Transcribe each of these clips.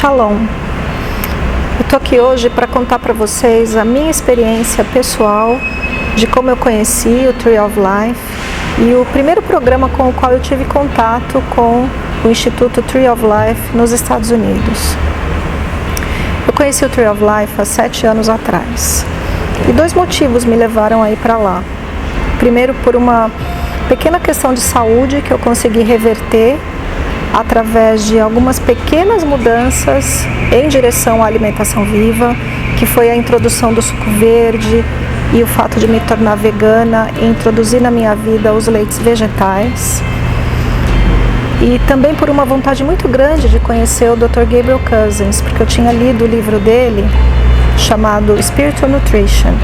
Shalom. Eu estou aqui hoje para contar para vocês a minha experiência pessoal de como eu conheci o Tree of Life e o primeiro programa com o qual eu tive contato com o Instituto Tree of Life nos Estados Unidos. Eu conheci o Tree of Life há 7 anos atrás e 2 motivos me levaram a ir para lá. Primeiro, por uma pequena questão de saúde que eu consegui reverter através de algumas pequenas mudanças em direção à alimentação viva, que foi a introdução do suco verde e o fato de me tornar vegana e introduzir na minha vida os leites vegetais. E também por uma vontade muito grande de conhecer o Dr. Gabriel Cousens, porque eu tinha lido o livro dele chamado Spiritual Nutrition,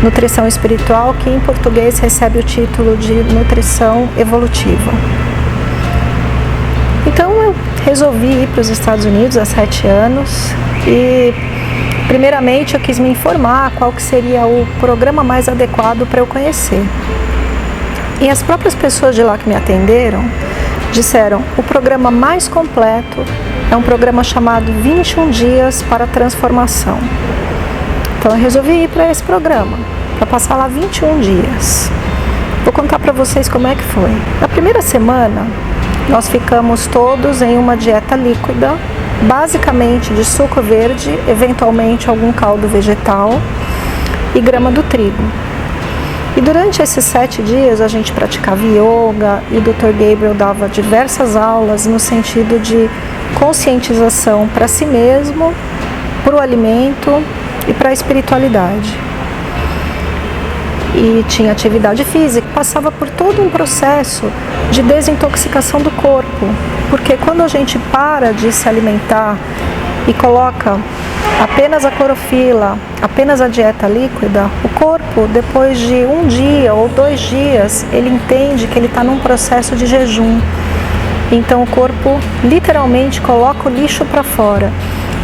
Nutrição Espiritual, que em português recebe o título de Nutrição Evolutiva. Então eu resolvi ir para os Estados Unidos há 7 anos e primeiramente eu quis me informar qual que seria o programa mais adequado para eu conhecer. E as próprias pessoas de lá que me atenderam disseram: o programa mais completo é um programa chamado 21 Dias para a Transformação. Então eu resolvi ir para esse programa, para passar lá 21 dias. Vou contar para vocês como é que foi. Na primeira semana, nós ficamos todos em uma dieta líquida, basicamente de suco verde, eventualmente algum caldo vegetal e grama do trigo. E durante esses 7 dias a gente praticava yoga e o Dr. Gabriel dava diversas aulas no sentido de conscientização para si mesmo, para o alimento e para a espiritualidade. E tinha atividade física, passava por todo um processo de desintoxicação do corpo, porque quando a gente para de se alimentar e coloca apenas a clorofila, apenas a dieta líquida, o corpo, depois de 1 dia ou 2 dias, ele entende que ele está num processo de jejum. Então o corpo literalmente coloca o lixo para fora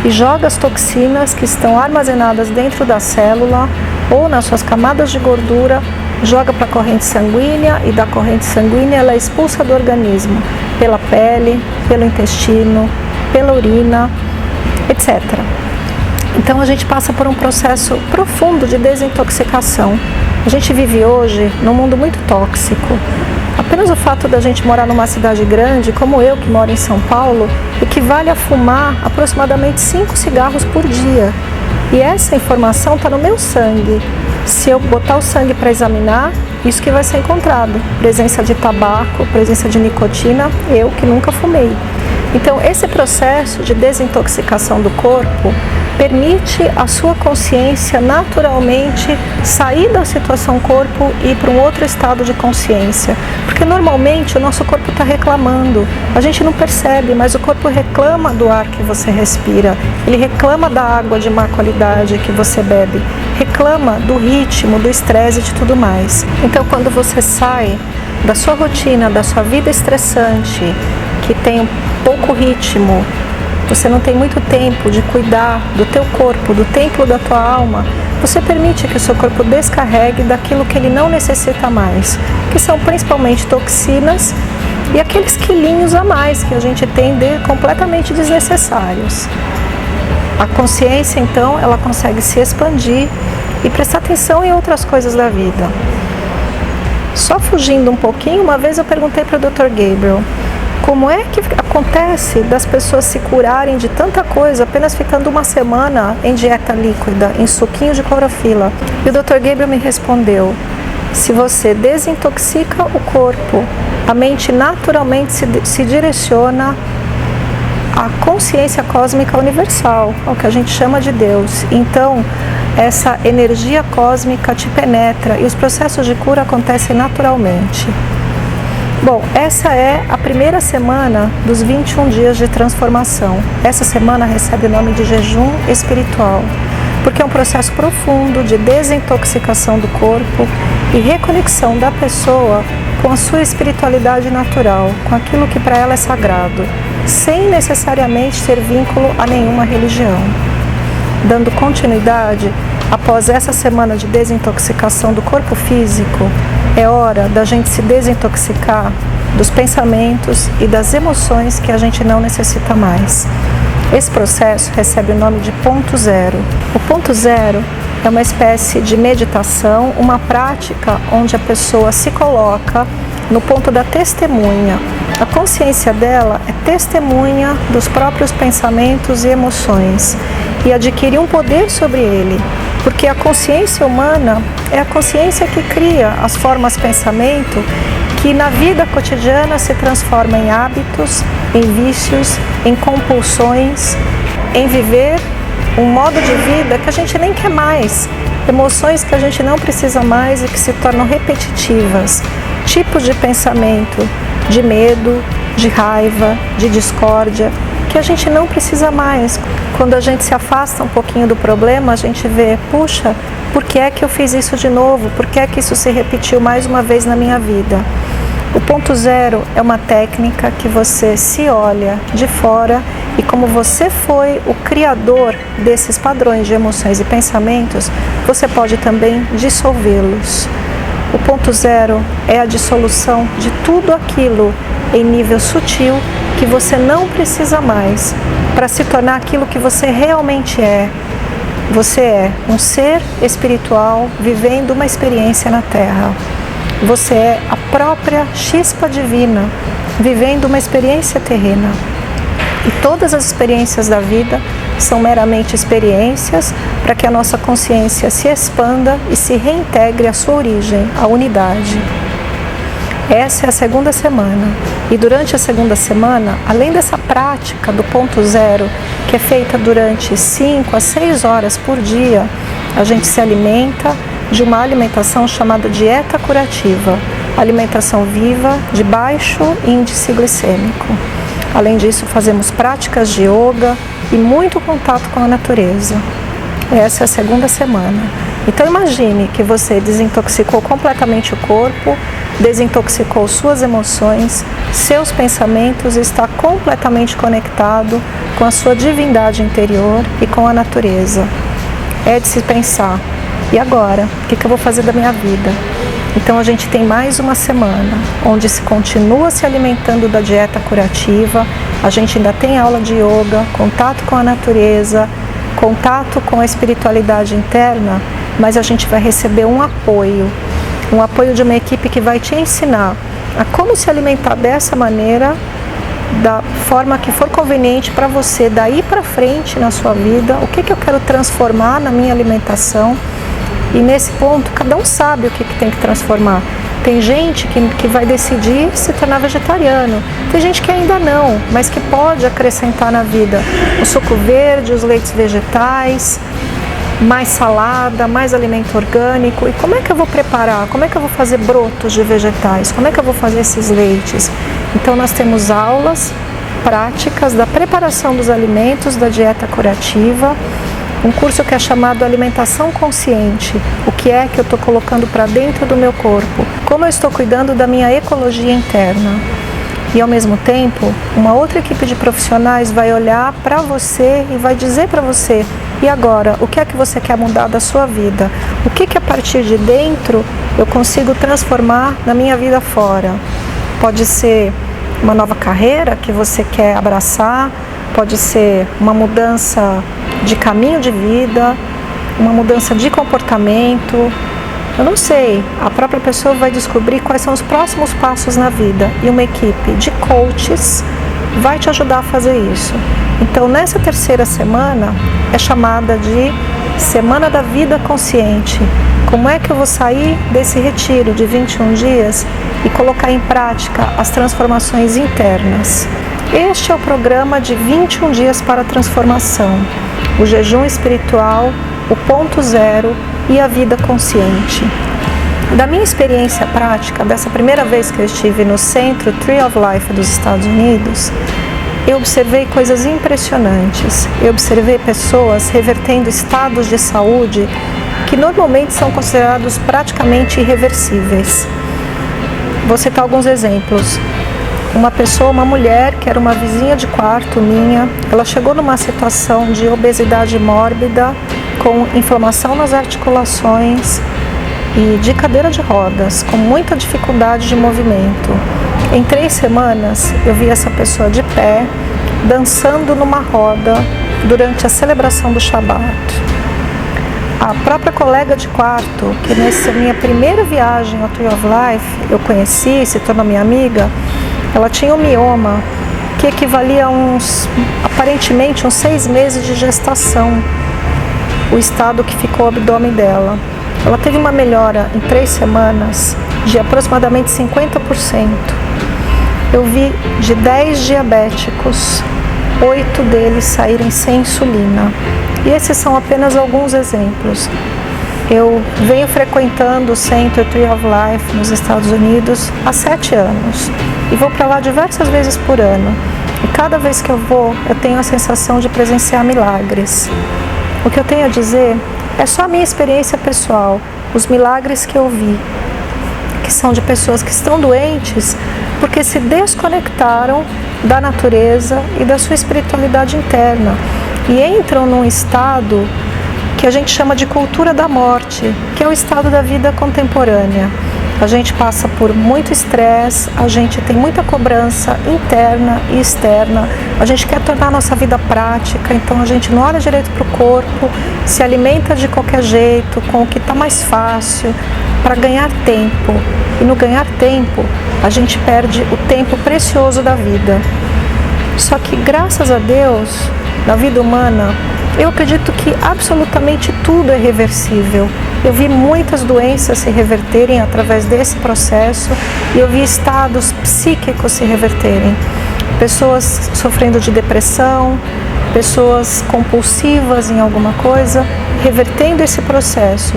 e joga as toxinas que estão armazenadas dentro da célula ou nas suas camadas de gordura, joga para a corrente sanguínea e da corrente sanguínea ela é expulsa do organismo pela pele, pelo intestino, pela urina, etc. Então a gente passa por um processo profundo de desintoxicação. A gente vive hoje num mundo muito tóxico. Apenas o fato da gente morar numa cidade grande, como eu que moro em São Paulo, equivale a fumar aproximadamente 5 cigarros por dia. E essa informação está no meu sangue. Se eu botar o sangue para examinar, isso que vai ser encontrado. Presença de tabaco, presença de nicotina, eu que nunca fumei. Então, esse processo de desintoxicação do corpo permite a sua consciência naturalmente sair da situação corpo e ir para um outro estado de consciência. Porque normalmente o nosso corpo está reclamando. A gente não percebe, mas o corpo reclama do ar que você respira. Ele reclama da água de má qualidade que você bebe. Reclama do ritmo, do estresse e de tudo mais. Então, quando você sai da sua rotina, da sua vida estressante, que tem pouco ritmo, você não tem muito tempo de cuidar do teu corpo, do templo da tua alma, você permite que o seu corpo descarregue daquilo que ele não necessita mais, que são principalmente toxinas e aqueles quilinhos a mais que a gente tem completamente desnecessários. A consciência, então, ela consegue se expandir e prestar atenção em outras coisas da vida. Só fugindo um pouquinho, uma vez eu perguntei para o Dr. Gabriel: como é que acontece das pessoas se curarem de tanta coisa apenas ficando 1 semana em dieta líquida, em suquinho de clorofila? E o Dr. Gabriel me respondeu: se você desintoxica o corpo, a mente naturalmente se direciona à consciência cósmica universal, ao que a gente chama de Deus. Então, essa energia cósmica te penetra e os processos de cura acontecem naturalmente. Bom, essa é a primeira semana dos 21 dias de transformação. Essa semana recebe o nome de jejum espiritual, porque é um processo profundo de desintoxicação do corpo e reconexão da pessoa com a sua espiritualidade natural, com aquilo que para ela é sagrado, sem necessariamente ter vínculo a nenhuma religião. Dando continuidade, após essa semana de desintoxicação do corpo físico, é hora da gente se desintoxicar dos pensamentos e das emoções que a gente não necessita mais. Esse processo recebe o nome de ponto zero. O ponto zero é uma espécie de meditação, uma prática onde a pessoa se coloca no ponto da testemunha. A consciência dela é testemunha dos próprios pensamentos e emoções e adquire um poder sobre ele, porque a consciência humana é a consciência que cria as formas de pensamento que na vida cotidiana se transforma em hábitos, em vícios, em compulsões, em viver um modo de vida que a gente nem quer mais, emoções que a gente não precisa mais e que se tornam repetitivas, tipos de pensamento, de medo, de raiva, de discórdia, que a gente não precisa mais. Quando a gente se afasta um pouquinho do problema, a gente vê, puxa, por que é que eu fiz isso de novo? Por que é que isso se repetiu mais uma vez na minha vida? O ponto zero é uma técnica que você se olha de fora e como você foi o criador desses padrões de emoções e pensamentos, você pode também dissolvê-los. O ponto zero é a dissolução de tudo aquilo em nível sutil que você não precisa mais para se tornar aquilo que você realmente é. Você é um ser espiritual vivendo uma experiência na Terra. Você é a própria chispa divina vivendo uma experiência terrena. E todas as experiências da vida são meramente experiências para que a nossa consciência se expanda e se reintegre à sua origem, à unidade. Essa é a segunda semana. E durante a segunda semana, além dessa prática do ponto zero, que é feita durante 5 a 6 horas por dia, a gente se alimenta de uma alimentação chamada dieta curativa, alimentação viva de baixo índice glicêmico. Além disso, fazemos práticas de yoga e muito contato com a natureza. Essa é a segunda semana. Então imagine que você desintoxicou completamente o corpo, desintoxicou suas emoções, seus pensamentos e está completamente conectado com a sua divindade interior e com a natureza. É de se pensar, e agora? O que eu vou fazer da minha vida? Então a gente tem mais uma semana onde se continua se alimentando da dieta curativa, a gente ainda tem aula de yoga, contato com a natureza, contato com a espiritualidade interna, mas a gente vai receber um apoio de uma equipe que vai te ensinar a como se alimentar dessa maneira, da forma que for conveniente para você, daí para frente na sua vida, o que eu quero transformar na minha alimentação. E nesse ponto, cada um sabe o que tem que transformar. Tem gente que vai decidir se tornar vegetariano. Tem gente que ainda não, mas que pode acrescentar na vida o suco verde, os leites vegetais, mais salada, mais alimento orgânico. E como é que eu vou preparar? Como é que eu vou fazer brotos de vegetais? Como é que eu vou fazer esses leites? Então nós temos aulas práticas da preparação dos alimentos, da dieta curativa, um curso que é chamado Alimentação Consciente. O que é que eu estou colocando para dentro do meu corpo? Como eu estou cuidando da minha ecologia interna? E ao mesmo tempo, uma outra equipe de profissionais vai olhar para você e vai dizer para você, e agora, o que é que você quer mudar da sua vida? O que a partir de dentro eu consigo transformar na minha vida fora? Pode ser uma nova carreira que você quer abraçar, pode ser uma mudança de caminho de vida, uma mudança de comportamento. Eu não sei, a própria pessoa vai descobrir quais são os próximos passos na vida e uma equipe de coaches vai te ajudar a fazer isso. Então, nessa terceira semana é chamada de Semana da Vida Consciente. Como é que eu vou sair desse retiro de 21 dias e colocar em prática as transformações internas? Este é o programa de 21 dias para a transformação, o jejum espiritual, o ponto zero e a vida consciente. Da minha experiência prática, dessa primeira vez que eu estive no centro Tree of Life dos Estados Unidos, eu observei coisas impressionantes. Eu observei pessoas revertendo estados de saúde que normalmente são considerados praticamente irreversíveis. Vou citar alguns exemplos. Uma mulher que era uma vizinha de quarto minha, ela chegou numa situação de obesidade mórbida, com inflamação nas articulações e de cadeira de rodas, com muita dificuldade de movimento. Em 3 semanas, eu vi essa pessoa de pé, dançando numa roda durante a celebração do Shabat. A própria colega de quarto, que nessa minha primeira viagem ao Tree of Life eu conheci, se tornou minha amiga, ela tinha um mioma que equivalia a aparentemente uns 6 meses de gestação, o estado que ficou o abdômen dela. Ela teve uma melhora em 3 semanas de aproximadamente 50%. Eu vi de 10 diabéticos, 8 deles saírem sem insulina. E esses são apenas alguns exemplos. Eu venho frequentando o Centro Tree of Life nos Estados Unidos há 7 anos e vou para lá diversas vezes por ano. E cada vez que eu vou, eu tenho a sensação de presenciar milagres. O que eu tenho a dizer é só a minha experiência pessoal, os milagres que eu vi, que são de pessoas que estão doentes porque se desconectaram da natureza e da sua espiritualidade interna e entram num estado que a gente chama de cultura da morte, que é o estado da vida contemporânea. A gente passa por muito estresse, a gente tem muita cobrança interna e externa, a gente quer tornar a nossa vida prática, então a gente não olha direito para o corpo, se alimenta de qualquer jeito, com o que está mais fácil, para ganhar tempo. E no ganhar tempo, a gente perde o tempo precioso da vida. Só que, graças a Deus, na vida humana, eu acredito que absolutamente tudo é reversível. Eu vi muitas doenças se reverterem através desse processo e eu vi estados psíquicos se reverterem. Pessoas sofrendo de depressão, pessoas compulsivas em alguma coisa, revertendo esse processo.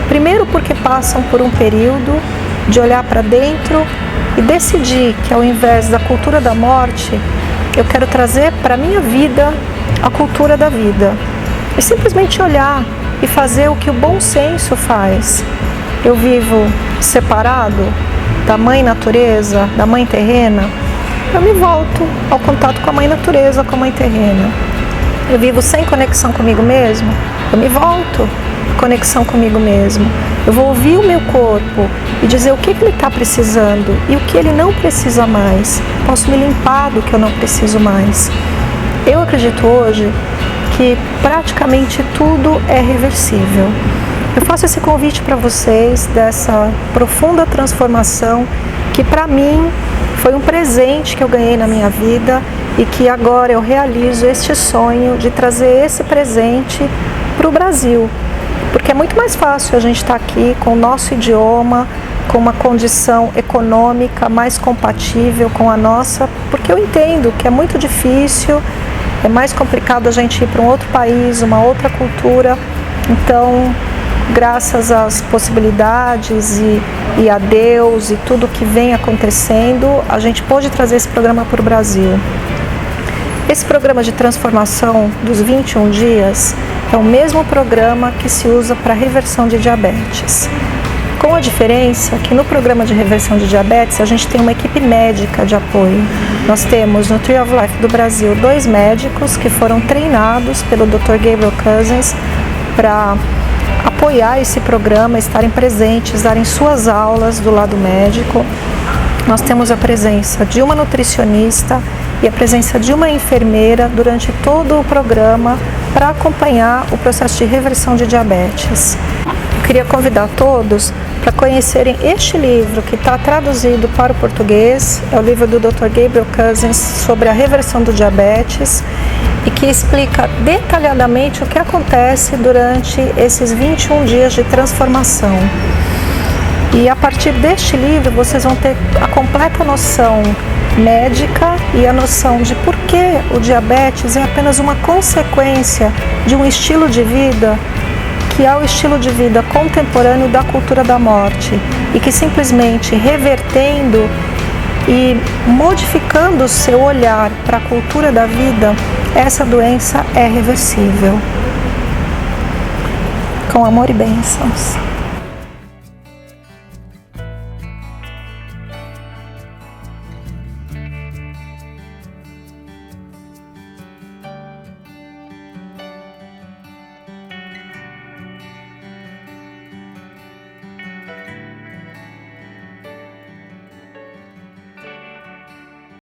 Primeiro porque passam por um período de olhar para dentro e decidir que, ao invés da cultura da morte, eu quero trazer para a minha vida a cultura da vida. E simplesmente olhar e fazer o que o bom senso faz. Eu vivo separado da mãe natureza, da mãe terrena, eu me volto ao contato com a mãe natureza, com a mãe terrena. Eu vivo sem conexão comigo mesmo, eu me volto à conexão comigo mesmo. Eu vou ouvir o meu corpo e dizer o que ele está precisando e o que ele não precisa mais. Posso me limpar do que eu não preciso mais. Eu acredito hoje que praticamente tudo é reversível. Eu faço esse convite para vocês dessa profunda transformação que para mim foi um presente que eu ganhei na minha vida e que agora eu realizo este sonho de trazer esse presente para o Brasil. Porque é muito mais fácil a gente estar aqui com o nosso idioma, com uma condição econômica mais compatível com a nossa, porque eu entendo que é muito difícil, é mais complicado a gente ir para um outro país, uma outra cultura. Então, graças às possibilidades e a Deus e tudo que vem acontecendo, a gente pôde trazer esse programa para o Brasil. Esse programa de transformação dos 21 dias é o mesmo programa que se usa para reversão de diabetes. Com a diferença que no programa de reversão de diabetes a gente tem uma equipe médica de apoio. Nós temos no Tree of Life do Brasil 2 médicos que foram treinados pelo Dr. Gabriel Cousens para apoiar esse programa, estarem presentes, darem suas aulas do lado médico. Nós temos a presença de uma nutricionista e a presença de uma enfermeira durante todo o programa para acompanhar o processo de reversão de diabetes. Eu queria convidar todos para conhecerem este livro que está traduzido para o português, é o livro do Dr. Gabriel Cousens sobre a reversão do diabetes e que explica detalhadamente o que acontece durante esses 21 dias de transformação. E a partir deste livro vocês vão ter a completa noção médica e a noção de por que o diabetes é apenas uma consequência de um estilo de vida que é o estilo de vida contemporâneo da cultura da morte e que simplesmente revertendo e modificando o seu olhar para a cultura da vida, essa doença é reversível. Com amor e bênçãos.